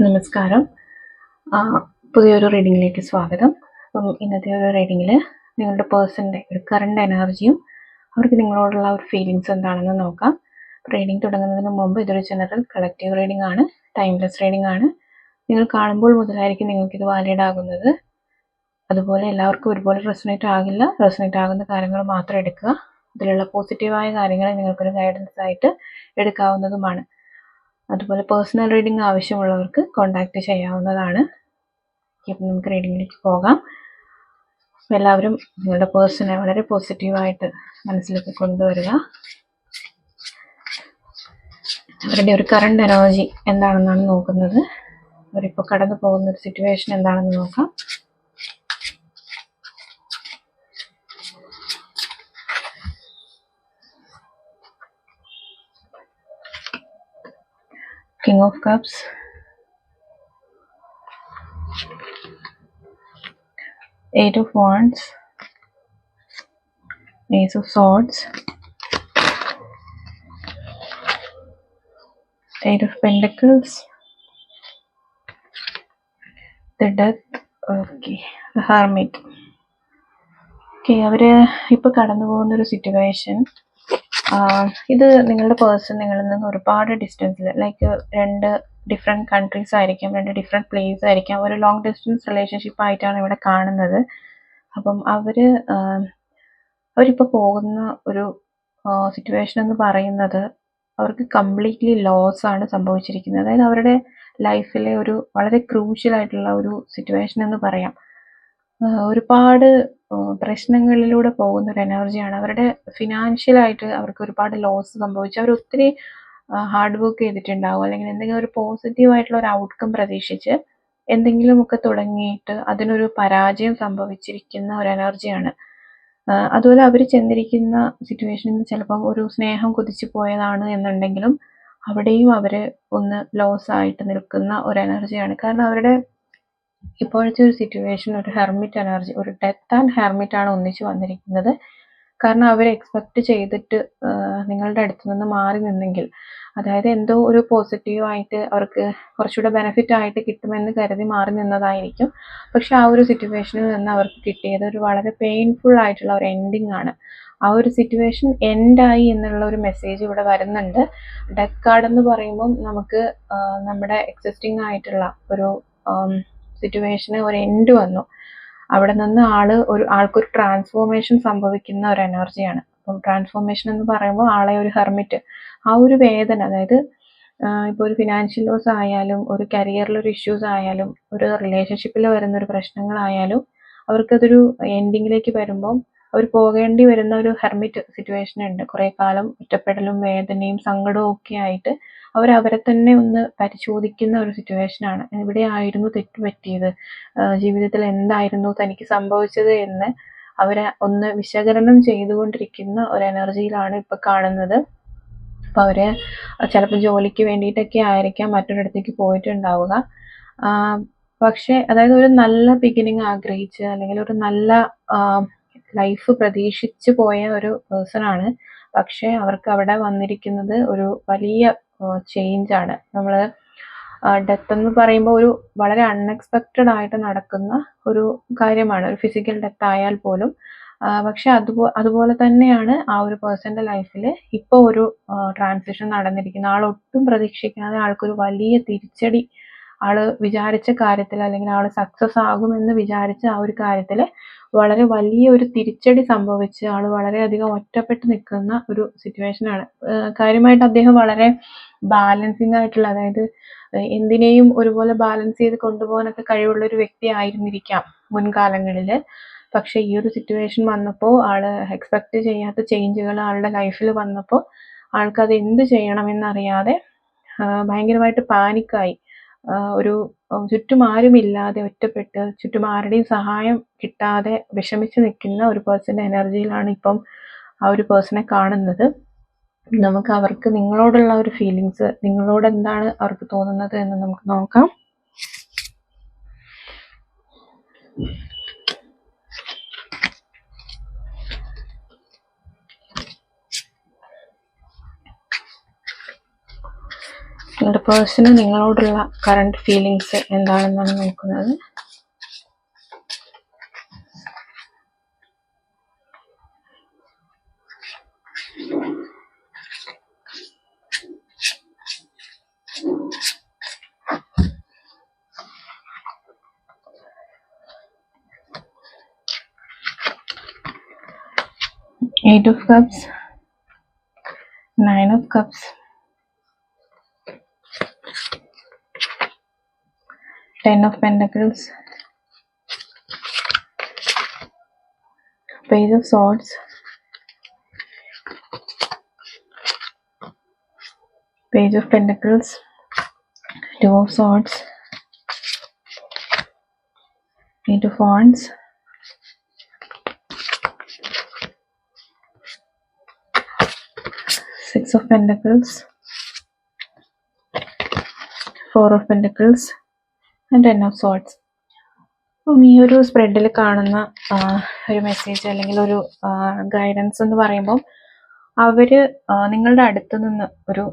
നമസ്കാരം. പുതിയൊരു റീഡിങ്ങിലേക്ക് സ്വാഗതം. അപ്പം ഇന്നത്തെ ഒരു റീഡിങ്ങിൽ നിങ്ങളുടെ പേഴ്സൻ്റെ ഒരു കറണ്ട് എനർജിയും അവർക്ക് നിങ്ങളോടുള്ള ഒരു ഫീലിങ്സ് എന്താണെന്ന് നോക്കാം. റീഡിങ് തുടങ്ങുന്നതിന് മുമ്പ് ഇതൊരു ജനറൽ കളക്റ്റീവ് റീഡിംഗ് ആണ്, ടൈംലെസ് റീഡിംഗ് ആണ്. നിങ്ങൾ കാണുമ്പോൾ മുതലായിരിക്കും നിങ്ങൾക്കിത് വാലിഡ് ആകുന്നത്. അതുപോലെ എല്ലാവർക്കും ഒരുപോലെ റെസൊനേറ്റ് ആകില്ല. റെസൊനേറ്റ് ആകുന്ന കാര്യങ്ങൾ മാത്രം എടുക്കുക. ഇതിലുള്ള പോസിറ്റീവായ കാര്യങ്ങൾ നിങ്ങൾക്കൊരു ഗൈഡൻസ് ആയിട്ട് എടുക്കാവുന്നതുമാണ്. അതുപോലെ പേഴ്സണൽ റീഡിംഗ് ആവശ്യമുള്ളവർക്ക് കോൺടാക്റ്റ് ചെയ്യാവുന്നതാണ്. ഇപ്പം നമുക്ക് റീഡിങ്ങിലേക്ക് പോകാം. എല്ലാവരും നിങ്ങളുടെ പേഴ്സണെ വളരെ പോസിറ്റീവായിട്ട് മനസ്സിലേക്ക് കൊണ്ടുവരിക. അവരുടെ ഒരു കറണ്ട് എനർജി എന്താണെന്നാണ് നോക്കുന്നത്. അവരിപ്പോൾ കടന്നു പോകുന്ന ഒരു സിറ്റുവേഷൻ എന്താണെന്ന് നോക്കാം. King of Cups, Eight of Wands, Ace of Swords, Eight of Pentacles, The Death, okay, The Hermit. Okay, അവര് ഇപ്പൊ കടന്നു പോകുന്ന ഒരു സിറ്റുവേഷൻ, ഇത് നിങ്ങളുടെ പേഴ്സൺ നിങ്ങളിൽ നിന്ന് ഒരുപാട് ഡിസ്റ്റൻസിൽ, ലൈക്ക് രണ്ട് ഡിഫറെൻറ്റ് കൺട്രീസ് ആയിരിക്കാം, രണ്ട് ഡിഫറെൻറ്റ് പ്ലേസ് ആയിരിക്കാം, ഒരു ലോങ് ഡിസ്റ്റൻസ് റിലേഷൻഷിപ്പ് ആയിട്ടാണ് ഇവിടെ കാണുന്നത്. അപ്പം അവരിപ്പോൾ പോകുന്ന ഒരു സിറ്റുവേഷൻ എന്ന് പറയുന്നത് അവർക്ക് കംപ്ലീറ്റ്ലി ലോസ് ആണ് സംഭവിച്ചിരിക്കുന്നത്. അതായത് അവരുടെ ലൈഫിലെ ഒരു വളരെ ക്രൂഷ്യൽ ആയിട്ടുള്ള ഒരു സിറ്റുവേഷൻ എന്ന് പറയാം. ഒരുപാട് പ്രശ്നങ്ങളിലൂടെ പോകുന്ന ഒരു എനർജിയാണ്. അവരുടെ ഫിനാൻഷ്യലായിട്ട് അവർക്ക് ഒരുപാട് ലോസ് സംഭവിച്ചു. അവർ ഒത്തിരി ഹാർഡ് വർക്ക് ചെയ്തിട്ടുണ്ടാവും, അല്ലെങ്കിൽ എന്തെങ്കിലും ഒരു പോസിറ്റീവായിട്ടുള്ള ഒരു ഔട്ട്കം പ്രതീക്ഷിച്ച് എന്തെങ്കിലുമൊക്കെ തുടങ്ങിയിട്ട് അതിനൊരു പരാജയം സംഭവിച്ചിരിക്കുന്ന ഒരു എനർജിയാണ്. അതുപോലെ അവർ ചെന്നിരിക്കുന്ന സിറ്റുവേഷനിൽ ചിലപ്പം ഒരു സ്നേഹം കുതിച്ചു പോയതാണ് എന്നുണ്ടെങ്കിലും അവിടെയും അവർ ഒന്ന് ലോസ് ആയിട്ട് നിൽക്കുന്ന ഒരു എനർജിയാണ്. കാരണം അവരുടെ ഇപ്പോഴത്തെ ഒരു സിറ്റുവേഷൻ ഒരു ഹെർമിറ്റ് എനർജി, ഒരു ഡെത്ത് ആൻഡ് ഹെർമിറ്റ് ആണ് ഒന്നിച്ച് വന്നിരിക്കുന്നത്. കാരണം അവർ എക്സ്പെക്റ്റ് ചെയ്തിട്ട് നിങ്ങളുടെ അടുത്ത് നിന്ന് മാറി നിന്നെങ്കിൽ, അതായത് എന്തോ ഒരു പോസിറ്റീവായിട്ട് അവർക്ക് കുറച്ചുകൂടെ ബെനിഫിറ്റ് ആയിട്ട് കിട്ടുമെന്ന് കരുതി മാറി നിന്നതായിരിക്കും. പക്ഷെ ആ ഒരു സിറ്റുവേഷനിൽ നിന്ന് അവർക്ക് കിട്ടിയത് ഒരു വളരെ പെയിൻഫുൾ ആയിട്ടുള്ള ഒരു എൻഡിങ് ആണ്. ആ ഒരു സിറ്റുവേഷൻ എൻഡായി എന്നുള്ള ഒരു മെസ്സേജ് ഇവിടെ വരുന്നുണ്ട്. ഡെത്ത് കാർഡ് എന്ന് പറയുമ്പം നമുക്ക് നമ്മുടെ എക്സിസ്റ്റിംഗ് ആയിട്ടുള്ള ഒരു സിറ്റുവേഷന് ഒരു എൻഡ് വന്നു. അവിടെ നിന്ന് ആൾക്കൊരു ട്രാൻസ്ഫോർമേഷൻ സംഭവിക്കുന്ന ഒരു എനർജിയാണ്. അപ്പം ട്രാൻസ്ഫോർമേഷൻ എന്ന് പറയുമ്പോൾ ആളെ ഒരു ഹെർമിറ്റ്, ആ ഒരു വേദന, അതായത് ഇപ്പോൾ ഒരു ഫിനാൻഷ്യൽ ലോസ് ആയാലും, ഒരു കരിയറിലൊരു ഇഷ്യൂസ് ആയാലും, ഒരു റിലേഷൻഷിപ്പിൽ വരുന്ന ഒരു പ്രശ്നങ്ങളായാലും അവർക്കതൊരു എൻഡിങ്ങിലേക്ക് വരുമ്പം അവർ പോകേണ്ടി വരുന്ന ഒരു ഹെർമിറ്റ് സിറ്റുവേഷൻ ഉണ്ട്. കുറേ കാലം ഒറ്റപ്പെടലും വേദനയും സങ്കടവും ഒക്കെ ആയിട്ട് അവരെ തന്നെ ഒന്ന് പരിശോധിക്കുന്ന ഒരു സിറ്റുവേഷനാണ്. എവിടെയായിരുന്നു തെറ്റ് പറ്റിയത്, ജീവിതത്തിൽ എന്തായിരുന്നു തനിക്ക് സംഭവിച്ചത് എന്ന് അവരെ ഒന്ന് വിശകലനം ചെയ്തുകൊണ്ടിരിക്കുന്ന ഒരു എനർജിയിലാണ് ഇപ്പൊ കാണുന്നത്. അപ്പൊ അവര് ചിലപ്പോൾ ജോലിക്ക് വേണ്ടിയിട്ടൊക്കെ ആയിരിക്കാം മറ്റൊരിടത്തേക്ക് പോയിട്ടുണ്ടാവുക. പക്ഷെ അതായത് ഒരു നല്ല ബിഗിനിങ് ആഗ്രഹിച്ച്, അല്ലെങ്കിൽ ഒരു നല്ല ലൈഫ് പ്രതീക്ഷിച്ചു പോയ ഒരു പേഴ്സൺ ആണ്. പക്ഷെ അവർക്ക് അവിടെ വന്നിരിക്കുന്നത് ഒരു വലിയ ചേഞ്ച് ആണ്. നമ്മള് ഡെത്ത് എന്ന് പറയുമ്പോൾ ഒരു വളരെ അൺഎക്സ്പെക്റ്റഡ് ആയിട്ട് നടക്കുന്ന ഒരു കാര്യമാണ്, ഒരു ഫിസിക്കൽ ഡെത്ത് ആയാൽ പോലും. പക്ഷെ അതുപോലെ തന്നെയാണ് ആ ഒരു പേഴ്സന്റെ ലൈഫിൽ ഇപ്പോൾ ഒരു ട്രാൻസിഷൻ നടന്നിരിക്കുന്നത്. ആൾ ഒട്ടും പ്രതീക്ഷിക്കാതെ ആൾക്കൊരു വലിയ തിരിച്ചടി, ആള് വിചാരിച്ച കാര്യത്തിൽ, അല്ലെങ്കിൽ ആള് സക്സസ് ആകുമെന്ന് വിചാരിച്ച ആ ഒരു കാര്യത്തിൽ വളരെ വലിയ ഒരു തിരിച്ചടി സംഭവിച്ച് ആള് വളരെയധികം ഒറ്റപ്പെട്ട് നിൽക്കുന്ന ഒരു സിറ്റുവേഷനാണ്. കാര്യമായിട്ട് അദ്ദേഹം വളരെ ബാലൻസിങ് ആയിട്ടുള്ള, അതായത് എന്തിനേയും ഒരുപോലെ ബാലൻസ് ചെയ്ത് കൊണ്ടുപോകാനൊക്കെ കഴിവുള്ള ഒരു വ്യക്തി ആയിരുന്നിരിക്കാം മുൻകാലങ്ങളിൽ. പക്ഷെ ഈ ഒരു സിറ്റുവേഷൻ വന്നപ്പോൾ ആള് എക്സ്പെക്ട് ചെയ്യാത്ത ചേഞ്ചുകൾ ആളുടെ ലൈഫിൽ വന്നപ്പോൾ ആൾക്ക് അത് എന്ത് ചെയ്യണമെന്നറിയാതെ ഭയങ്കരമായിട്ട് പാനിക്കായി. ഒരു ചുറ്റും ആരുമില്ലാതെ ഒറ്റപ്പെട്ട്, ചുറ്റും ആരുടെയും സഹായം കിട്ടാതെ വിഷമിച്ച് നിൽക്കുന്ന ഒരു പേഴ്സന്റെ എനർജിയിലാണ് ഇപ്പം ആ ഒരു പേഴ്സണെ കാണുന്നത്. നമുക്ക് അവർക്ക് നിങ്ങളോടുള്ള ഒരു ഫീലിങ്സ്, നിങ്ങളോട് എന്താണ് അവർക്ക് തോന്നുന്നത് എന്ന് നമുക്ക് നോക്കാം. നിങ്ങളുടെ പേഴ്സണ് നിങ്ങളോടുള്ള കറണ്ട് ഫീലിങ്സ് എന്താണെന്നാണ് നോക്കുന്നത്. Eight of Cups, Nine of Cups, Ten of Pentacles, Page of Swords, Page of Pentacles, Two of Swords, Eight of Wands, Six of Pentacles, Four of Pentacles, and Ten of Swords. അപ്പം ഈ ഒരു സ്പ്രെഡിൽ കാണുന്ന ഒരു message അല്ലെങ്കിൽ ഒരു guidance എന്ന് പറയുമ്പം അവര് നിങ്ങളുടെ അടുത്ത് നിന്ന് ഒരു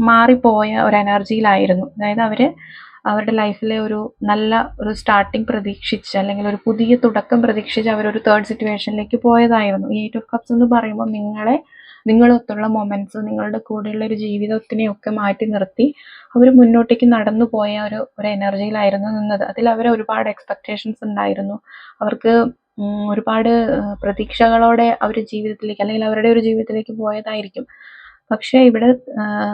മാറിപ്പോയ ഒരു എനർജിയിലായിരുന്നു. അതായത് അവരുടെ ലൈഫിലെ ഒരു നല്ല ഒരു സ്റ്റാർട്ടിങ് പ്രതീക്ഷിച്ച് അല്ലെങ്കിൽ ഒരു പുതിയ തുടക്കം പ്രതീക്ഷിച്ച് അവരൊരു തേർഡ് സിറ്റുവേഷനിലേക്ക് പോയതായിരുന്നു. ഈ 8 of Cups എന്ന് പറയുമ്പോൾ നിങ്ങളൊത്തുള്ള മൊമെന്റ്സ്, നിങ്ങളുടെ കൂടെയുള്ള ഒരു ജീവിതത്തിനെയൊക്കെ മാറ്റി നിർത്തി അവർ മുന്നോട്ടേക്ക് നടന്നു പോയ ഒരു എനർജിയിലായിരുന്നു നിന്നത്. അതിൽ അവർ ഒരുപാട് എക്സ്പെക്ടേഷൻസ് ഉണ്ടായിരുന്നു. അവർക്ക് ഒരുപാട് പ്രതീക്ഷകളോടെ അവർ ജീവിതത്തിലേക്ക് അല്ലെങ്കിൽ അവരുടെ ഒരു ജീവിതത്തിലേക്ക് പോയതായിരിക്കും. പക്ഷേ ഇവിടെ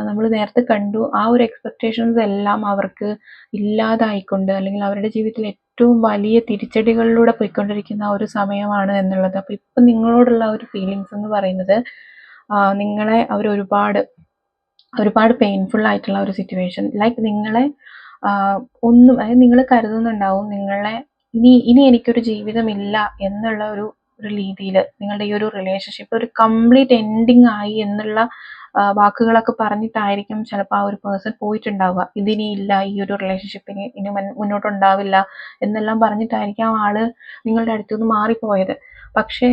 നമ്മൾ നേരത്തെ കണ്ടു, ആ ഒരു എക്സ്പെക്ടേഷൻസ് എല്ലാം അവർക്ക് ഇല്ലാതായിക്കൊണ്ട് അല്ലെങ്കിൽ അവരുടെ ജീവിതത്തിൽ ഏറ്റവും വലിയ തിരിച്ചടികളിലൂടെ പോയിക്കൊണ്ടിരിക്കുന്ന ഒരു സമയമാണ് എന്നുള്ളത്. അപ്പോൾ ഇപ്പം നിങ്ങളോടുള്ള ഒരു ഫീലിങ്സ് എന്ന് പറയുന്നത് നിങ്ങളെ അവർ ഒരുപാട് പെയിൻഫുൾ ആയിട്ടുള്ള ഒരു സിറ്റുവേഷൻ, ലൈക്ക് നിങ്ങളെ ഒന്നും, അതായത് നിങ്ങൾ കരുതുന്നുണ്ടാവും നിങ്ങളെ ഇനി എനിക്കൊരു ജീവിതമില്ല എന്നുള്ള ഒരു രീതിയിൽ നിങ്ങളുടെ ഈ ഒരു റിലേഷൻഷിപ്പ് ഒരു കംപ്ലീറ്റ് എൻഡിങ് ആയി എന്നുള്ള വാക്കുകളൊക്കെ പറഞ്ഞിട്ടായിരിക്കും ചിലപ്പോൾ ആ ഒരു പേഴ്സൺ പോയിട്ടുണ്ടാവുക. ഇതിനി ഇല്ല, ഈ ഒരു റിലേഷൻഷിപ്പിന് ഇനി മുന്നോട്ടുണ്ടാവില്ല എന്നെല്ലാം പറഞ്ഞിട്ടായിരിക്കും ആ ആള് നിങ്ങളുടെ അടുത്തുനിന്ന് മാറിപ്പോയത്. പക്ഷേ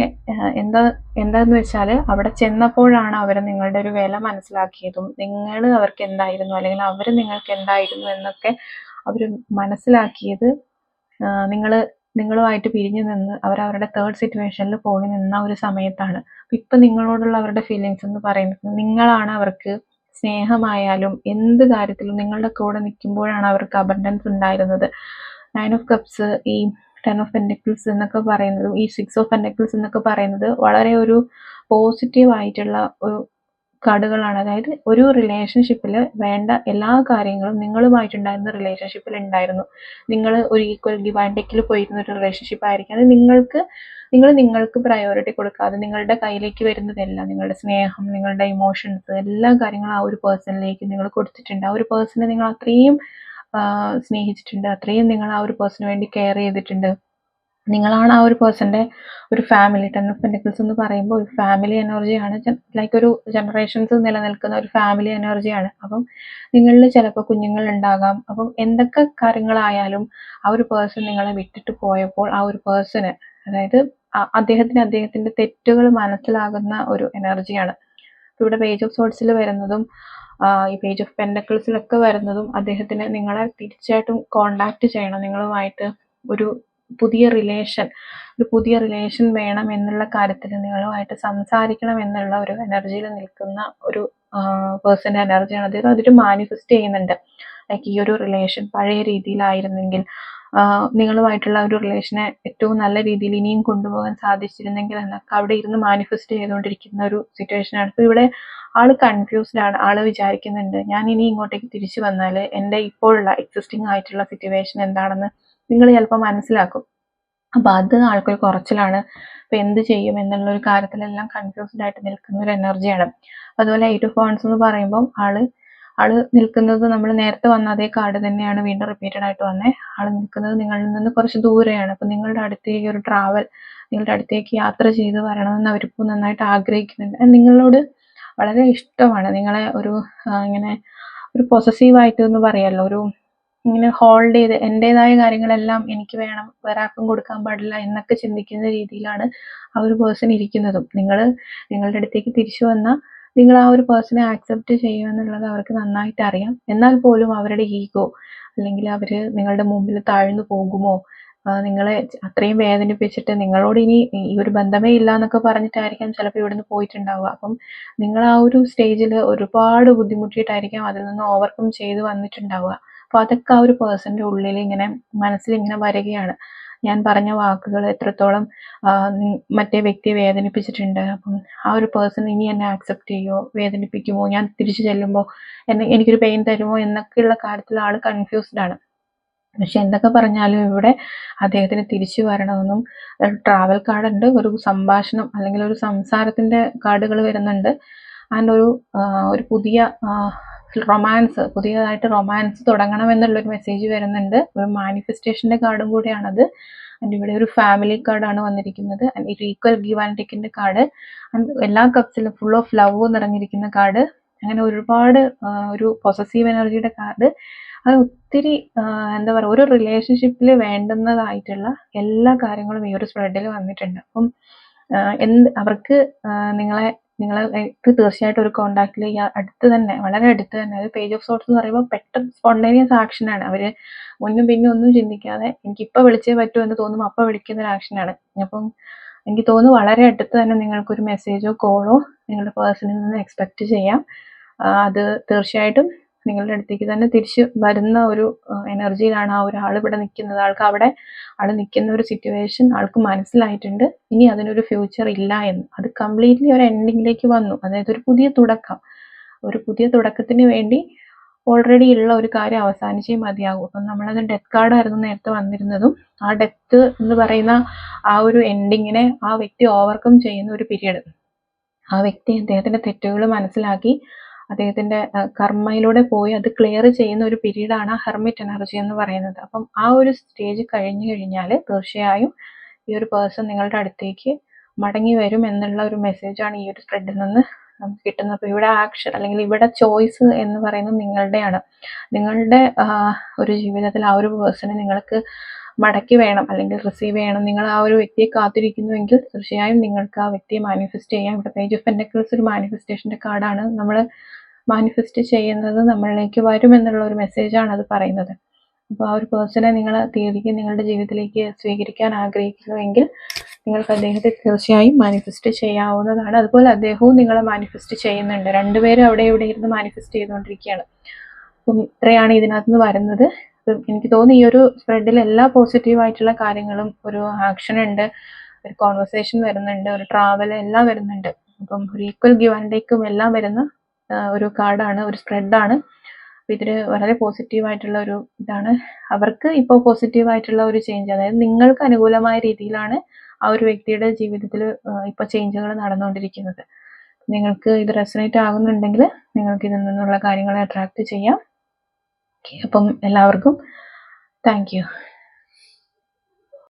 എന്താന്ന് വെച്ചാൽ അവിടെ ചെന്നപ്പോഴാണ് അവർ നിങ്ങളുടെ ഒരു വില മനസ്സിലാക്കിയതും നിങ്ങൾ അവർക്ക് എന്തായിരുന്നു അല്ലെങ്കിൽ അവർ നിങ്ങൾക്ക് എന്തായിരുന്നു എന്നൊക്കെ അവർ മനസ്സിലാക്കിയത് നിങ്ങളുമായിട്ട് പിരിഞ്ഞു നിന്ന് അവരുടെ തേർഡ് സിറ്റുവേഷനിൽ പോയി നിന്ന ഒരു സമയത്താണ്. ഇപ്പം നിങ്ങളോടുള്ള അവരുടെ ഫീലിങ്സ് എന്ന് പറയുന്നത് നിങ്ങളാണ് അവർക്ക് സ്നേഹമായാലും എന്ത് കാര്യത്തിലും നിങ്ങളുടെ കൂടെ നിൽക്കുമ്പോഴാണ് അവർക്ക് അബണ്ടൻസ് ഉണ്ടായിരുന്നത്. 9 of Cups, ഈ 10 of Pentacles എന്നൊക്കെ പറയുന്നതും ഈ 6 of Pentacles എന്നൊക്കെ പറയുന്നത് വളരെ ഒരു പോസിറ്റീവ് ആയിട്ടുള്ള ഒരു കാർഡുകളാണ്. അതായത് ഒരു റിലേഷൻഷിപ്പിൽ വേണ്ട എല്ലാ കാര്യങ്ങളും നിങ്ങളുമായിട്ടുണ്ടായിരുന്ന റിലേഷൻഷിപ്പിൽ ഉണ്ടായിരുന്നു. നിങ്ങൾ ഒരു ഈക്വൽ ഗിവ് ആൻഡ് ടേക്കിൽ പോയിരുന്ന ഒരു റിലേഷൻഷിപ്പ് ആയിരിക്കും. അത് നിങ്ങൾക്ക് പ്രയോറിറ്റി കൊടുക്കാതെ നിങ്ങളുടെ കയ്യിലേക്ക് വരുന്നതെല്ലാം, നിങ്ങളുടെ സ്നേഹം, നിങ്ങളുടെ ഇമോഷൻസ്, എല്ലാ കാര്യങ്ങളും ആ ഒരു പേഴ്സണിലേക്ക് നിങ്ങൾ കൊടുത്തിട്ടുണ്ട്. ആ ഒരു പേഴ്സണെ നിങ്ങൾ അത്രയും സ്നേഹിച്ചിട്ടുണ്ട്, അത്രയും നിങ്ങൾ ആ ഒരു പേഴ്സണിന് വേണ്ടി കെയർ ചെയ്തിട്ടുണ്ട്. നിങ്ങളാണ് ആ ഒരു പേഴ്സൻ്റെ ഒരു ഫാമിലി. 10 of Pentacles എന്ന് പറയുമ്പോൾ ഒരു ഫാമിലി എനർജിയാണ്, ലൈക്ക് ഒരു ജനറേഷൻസ് നിലനിൽക്കുന്ന ഒരു ഫാമിലി എനർജിയാണ്. അപ്പം നിങ്ങളിൽ ചിലപ്പോൾ കുഞ്ഞുങ്ങൾ ഉണ്ടാകാം. അപ്പം എന്തൊക്കെ കാര്യങ്ങളായാലും ആ ഒരു പേഴ്സൺ നിങ്ങളെ വിട്ടിട്ട് പോയപ്പോൾ ആ ഒരു പേഴ്സണ്, അതായത് അദ്ദേഹത്തിൻ്റെ തെറ്റുകൾ മനസ്സിലാകുന്ന ഒരു എനർജിയാണ്. ഇവിടെ പേജ് ഓഫ് സോർട്സിൽ വരുന്നതും ഈ പേജ് ഓഫ് പെൻഡക്കിൾസിലൊക്കെ വരുന്നതും അദ്ദേഹത്തിന് നിങ്ങളെ തീർച്ചയായിട്ടും കോണ്ടാക്ട് ചെയ്യണം, നിങ്ങളുമായിട്ട് ഒരു പുതിയ റിലേഷൻ വേണം എന്നുള്ള കാര്യത്തിൽ നിങ്ങളുമായിട്ട് സംസാരിക്കണം എന്നുള്ള ഒരു എനർജിയിൽ നിൽക്കുന്ന ഒരു പേഴ്സൻ്റെ എനർജിയാണ്. അദ്ദേഹം അതിൽ മാനിഫെസ്റ്റ് ചെയ്യുന്നുണ്ട്. ലൈക്ക് ഈ ഒരു റിലേഷൻ പഴയ രീതിയിലായിരുന്നെങ്കിൽ, നിങ്ങളുമായിട്ടുള്ള ഒരു റിലേഷനെ ഏറ്റവും നല്ല രീതിയിൽ ഇനിയും കൊണ്ടുപോകാൻ സാധിച്ചിരുന്നെങ്കിൽ എന്നൊക്കെ അവിടെ ഇരുന്ന് മാനിഫെസ്റ്റ് ചെയ്തുകൊണ്ടിരിക്കുന്ന ഒരു സിറ്റുവേഷനാണ്. ഇപ്പോൾ ഇവിടെ ആള് കൺഫ്യൂസ്ഡ് ആണ്. ആള് വിചാരിക്കുന്നുണ്ട്, ഞാൻ ഇനി ഇങ്ങോട്ടേക്ക് തിരിച്ചു വന്നാൽ എൻ്റെ ഇപ്പോഴുള്ള എക്സിസ്റ്റിംഗ് ആയിട്ടുള്ള സിറ്റുവേഷൻ എന്താണെന്ന് നിങ്ങൾ ചിലപ്പോൾ മനസ്സിലാക്കും. അപ്പോൾ അത് ആൾക്കൊരു കുറച്ചിലാണ്. അപ്പോൾ എന്ത് ചെയ്യും എന്നുള്ള ഒരു കാര്യത്തിലെല്ലാം കൺഫ്യൂസ്ഡ് ആയിട്ട് നിൽക്കുന്ന ഒരു എനർജിയാണ്. അതുപോലെ 8 of Wands എന്ന് പറയുമ്പം ആള് നിൽക്കുന്നത്, നമ്മൾ നേരത്തെ വന്ന അതേ കാർഡ് തന്നെയാണ് വീണ്ടും റിപ്പീറ്റഡ് ആയിട്ട് വന്നേ. ആള് നിൽക്കുന്നത് നിങ്ങളിൽ നിന്ന് കുറച്ച് ദൂരെയാണ്. അപ്പം നിങ്ങളുടെ അടുത്തേക്ക് ഒരു ട്രാവൽ, നിങ്ങളുടെ അടുത്തേക്ക് യാത്ര ചെയ്ത് വരണമെന്ന് അവരിപ്പോൾ നന്നായിട്ട് ആഗ്രഹിക്കുന്നുണ്ട്. നിങ്ങളോട് വളരെ ഇഷ്ടമാണ്. നിങ്ങളെ ഇങ്ങനെ ഒരു പൊസസീവായിട്ട് എന്ന് പറയാമല്ലോ, ഇങ്ങനെ ഹോൾഡ് ചെയ്ത് എൻ്റെതായ കാര്യങ്ങളെല്ലാം എനിക്ക് വേണം, വേറെ ആർക്കും കൊടുക്കാൻ പാടില്ല എന്നൊക്കെ ചിന്തിക്കുന്ന രീതിയിലാണ് ആ ഒരു പേഴ്സൺ ഇരിക്കുന്നതും. നിങ്ങളുടെ അടുത്തേക്ക് തിരിച്ചു വന്ന നിങ്ങൾ ആ ഒരു പേഴ്സണെ ആക്സെപ്റ്റ് ചെയ്യുമെന്നുള്ളത് അവർക്ക് നന്നായിട്ട് അറിയാം. എന്നാൽ പോലും അവരുടെ ഈഗോ അല്ലെങ്കിൽ അവര് നിങ്ങളുടെ മുമ്പിൽ താഴ്ന്നു പോകുമോ, നിങ്ങളെ അത്രയും വേദനിപ്പിച്ചിട്ട് നിങ്ങളോട് ഇനി ഈ ഒരു ബന്ധമേ ഇല്ല എന്നൊക്കെ പറഞ്ഞിട്ടായിരിക്കാം ചിലപ്പോൾ ഇവിടുന്ന് പോയിട്ടുണ്ടാവുക. അപ്പം നിങ്ങൾ ആ ഒരു സ്റ്റേജിൽ ഒരുപാട് ബുദ്ധിമുട്ടിയിട്ടായിരിക്കാം അതിൽ നിന്ന് ഓവർകം ചെയ്ത് വന്നിട്ടുണ്ടാവുക. അപ്പോൾ അതൊക്കെ ആ ഒരു പേഴ്സന്റെ ഉള്ളിൽ ഇങ്ങനെ മനസ്സിൽ ഇങ്ങനെ വരികയാണ്. ഞാൻ പറഞ്ഞ വാക്കുകൾ എത്രത്തോളം മറ്റേ വ്യക്തിയെ വേദനിപ്പിച്ചിട്ടുണ്ട്. അപ്പം ആ ഒരു പേഴ്സൺ ഇനി എന്നെ ആക്സെപ്റ്റ് ചെയ്യുമോ, വേദനിപ്പിക്കുമോ, ഞാൻ തിരിച്ചു ചെല്ലുമ്പോൾ എനിക്കൊരു പെയിൻ തരുമോ എന്നൊക്കെയുള്ള കാര്യത്തിൽ ആൾ കൺഫ്യൂസ്ഡ് ആണ്. പക്ഷെ എന്തൊക്കെ പറഞ്ഞാലും ഇവിടെ അദ്ദേഹത്തിന് തിരിച്ചു വരണമെന്നും ട്രാവൽ കാർഡ് ഉണ്ട്, ഒരു സംഭാഷണം അല്ലെങ്കിൽ ഒരു സംസാരത്തിന്റെ കാർഡുകൾ വരുന്നുണ്ട്, ആൻഡ് ഒരു പുതിയ പുതിയതായിട്ട് റൊമാൻസ് തുടങ്ങണമെന്നുള്ളൊരു മെസ്സേജ് വരുന്നുണ്ട്. ഒരു മാനിഫെസ്റ്റേഷന്റെ കാർഡും കൂടിയാണത്. ആൻഡ് ഇവിടെ ഒരു ഫാമിലി കാർഡാണ് വന്നിരിക്കുന്നത്, ആൻഡ് ഒരു ഈക്വൽ ഗീവ് ആൻഡ് ടേക്കിന്റെ കാർഡ്, ആൻഡ് എല്ലാ കപ്സിലും ഫുൾ ഓഫ് ലവ് നിറഞ്ഞിരിക്കുന്ന കാർഡ്. അങ്ങനെ ഒരുപാട് ഒരു പൊസസീവ് എനർജിയുടെ കാർഡ്. അത് ഒത്തിരി എന്താ പറയുക, ഒരു റിലേഷൻഷിപ്പിൽ വേണ്ടുന്നതായിട്ടുള്ള എല്ലാ കാര്യങ്ങളും ഈ ഒരു സ്പ്രെഡിൽ വന്നിട്ടുണ്ട്. അപ്പം അവർക്ക് നിങ്ങൾക്ക് തീർച്ചയായിട്ടും ഒരു കോണ്ടാക്റ്റിൽ അടുത്ത് തന്നെ, വളരെ അടുത്ത് തന്നെ, അത് പേജ് ഓഫ് സോർട്സ് എന്ന് പറയുമ്പോൾ പെട്ടെന്ന് സ്പോണ്ടേനിയസ് ആക്ഷനാണ്. അവര് മുന്നും പിന്നും ഒന്നും ചിന്തിക്കാതെ എനിക്കിപ്പോൾ വിളിച്ചേ പറ്റൂ എന്ന് തോന്നുമ്പോൾ അപ്പോൾ വിളിക്കുന്ന ഒരു ആക്ഷനാണ്. അപ്പം എനിക്ക് തോന്നുന്നു വളരെ അടുത്ത് തന്നെ നിങ്ങൾക്കൊരു മെസ്സേജോ കോളോ നിങ്ങളുടെ പേഴ്സണിൽ നിന്ന് എക്സ്പെക്റ്റ് ചെയ്യാം. അത് തീർച്ചയായിട്ടും നിങ്ങളുടെ അടുത്തേക്ക് തന്നെ തിരിച്ച് വരുന്ന ഒരു എനർജിയിലാണ് ആ ഒരാൾ ഇവിടെ നിൽക്കുന്നത്. ആൾ നിൽക്കുന്ന ഒരു സിറ്റുവേഷൻ ആൾക്ക് മനസ്സിലായിട്ടുണ്ട്, ഇനി അതിനൊരു ഫ്യൂച്ചർ ഇല്ല എന്ന്. അത് കംപ്ലീറ്റ്ലി ഒരു എൻഡിങ്ങിലേക്ക് വന്നു. അതായത് ഒരു പുതിയ തുടക്കത്തിന് വേണ്ടി ഓൾറെഡി ഉള്ള ഒരു കാര്യം അവസാനിച്ചേ മതിയാകും. അപ്പം നമ്മളത് ഡെത്ത് കാർഡായിരുന്നു നേരത്തെ വന്നിരുന്നതും. ആ ഡെത്ത് എന്ന് പറയുന്ന ആ ഒരു എൻഡിങ്ങിനെ ആ വ്യക്തി ഓവർകം ചെയ്യുന്ന ഒരു പീരീഡ്. ആ വ്യക്തി അദ്ദേഹത്തിന്റെ തെറ്റുകൾ മനസ്സിലാക്കി അദ്ദേഹത്തിന്റെ കർമ്മയിലൂടെ പോയി അത് ക്ലിയർ ചെയ്യുന്ന ഒരു പീരീഡാണ് ഹെർമിറ്റ് എനർജി എന്ന് പറയുന്നത്. അപ്പം ആ ഒരു സ്റ്റേജ് കഴിഞ്ഞു കഴിഞ്ഞാൽ തീർച്ചയായും ഈ ഒരു പേഴ്സൺ നിങ്ങളുടെ അടുത്തേക്ക് മടങ്ങി വരും എന്നുള്ള ഒരു മെസ്സേജാണ് ഈ ഒരു സ്പ്രെഡിൽ നിന്ന് നമുക്ക് കിട്ടുന്നത്. അപ്പോൾ ഇവിടെ ആക്ഷൻ അല്ലെങ്കിൽ ഇവിടെ ചോയ്സ് എന്ന് പറയുന്നത് നിങ്ങളുടെയാണ്. നിങ്ങളുടെ ഒരു ജീവിതത്തിൽ ആ ഒരു പേഴ്സണെ നിങ്ങൾക്ക് മടക്കി വേണം അല്ലെങ്കിൽ റിസീവ് ചെയ്യണം, നിങ്ങൾ ആ ഒരു വ്യക്തിയെ കാത്തിരിക്കുന്നുവെങ്കിൽ തീർച്ചയായും നിങ്ങൾക്ക് ആ വ്യക്തിയെ മാനിഫെസ്റ്റ് ചെയ്യാം. ഇവിടെ പേജ് ഓഫ് പെന്റക്കിൾസ് ഒരു മാനിഫെസ്റ്റേഷന്റെ കാർഡാണ്. നമ്മൾ മാനിഫെസ്റ്റ് ചെയ്യുന്നത് നമ്മളിലേക്ക് വരും എന്നുള്ള ഒരു മെസ്സേജാണ് അത് പറയുന്നത്. അപ്പോൾ ആ ഒരു പേഴ്സണെ നിങ്ങൾ തിരികെ നിങ്ങളുടെ ജീവിതത്തിലേക്ക് സ്വീകരിക്കാൻ ആഗ്രഹിക്കുന്നുവെങ്കിൽ നിങ്ങൾക്ക് അദ്ദേഹത്തെ തീർച്ചയായും മാനിഫെസ്റ്റ് ചെയ്യാവുന്നതാണ്. അതുപോലെ അദ്ദേഹവും നിങ്ങളെ മാനിഫെസ്റ്റ് ചെയ്യുന്നുണ്ട്. രണ്ടുപേരും അവിടെ ഇവിടെ ഇരുന്ന് മാനിഫെസ്റ്റ് ചെയ്തുകൊണ്ടിരിക്കുകയാണ്. അപ്പം ഇത്രയാണ് ഇതിനകത്ത് നിന്ന് വരുന്നത്. എനിക്ക് തോന്നുന്നു ഈ ഒരു സ്പ്രെഡിൽ എല്ലാ പോസിറ്റീവായിട്ടുള്ള കാര്യങ്ങളും, ഒരു ആക്ഷൻ ഉണ്ട്, ഒരു കോൺവെർസേഷൻ വരുന്നുണ്ട്, ഒരു ട്രാവൽ എല്ലാം വരുന്നുണ്ട്. അപ്പം ഒരു ഈക്വൽ ഗിവ് ആൻഡ് ടേക്കും എല്ലാം വരുന്ന ഒരു കാർഡാണ്, ഒരു സ്പ്രെഡാണ്. അപ്പോൾ ഇതിൽ വളരെ പോസിറ്റീവായിട്ടുള്ള ഒരു ഇതാണ്. അവർക്ക് ഇപ്പോൾ പോസിറ്റീവായിട്ടുള്ള ഒരു ചേഞ്ച്, അതായത് നിങ്ങൾക്ക് അനുകൂലമായ രീതിയിലാണ് ആ ഒരു വ്യക്തിയുടെ ജീവിതത്തിൽ ഇപ്പോൾ ചേഞ്ചുകൾ നടന്നുകൊണ്ടിരിക്കുന്നത്. നിങ്ങൾക്ക് ഇത് റെസണേറ്റ് ആകുന്നുണ്ടെങ്കിൽ നിങ്ങൾക്ക് ഇതിൽ നിന്നുള്ള കാര്യങ്ങളെ അട്രാക്റ്റ് ചെയ്യാം. അപ്പം എല്ലാവർക്കും താങ്ക് യു.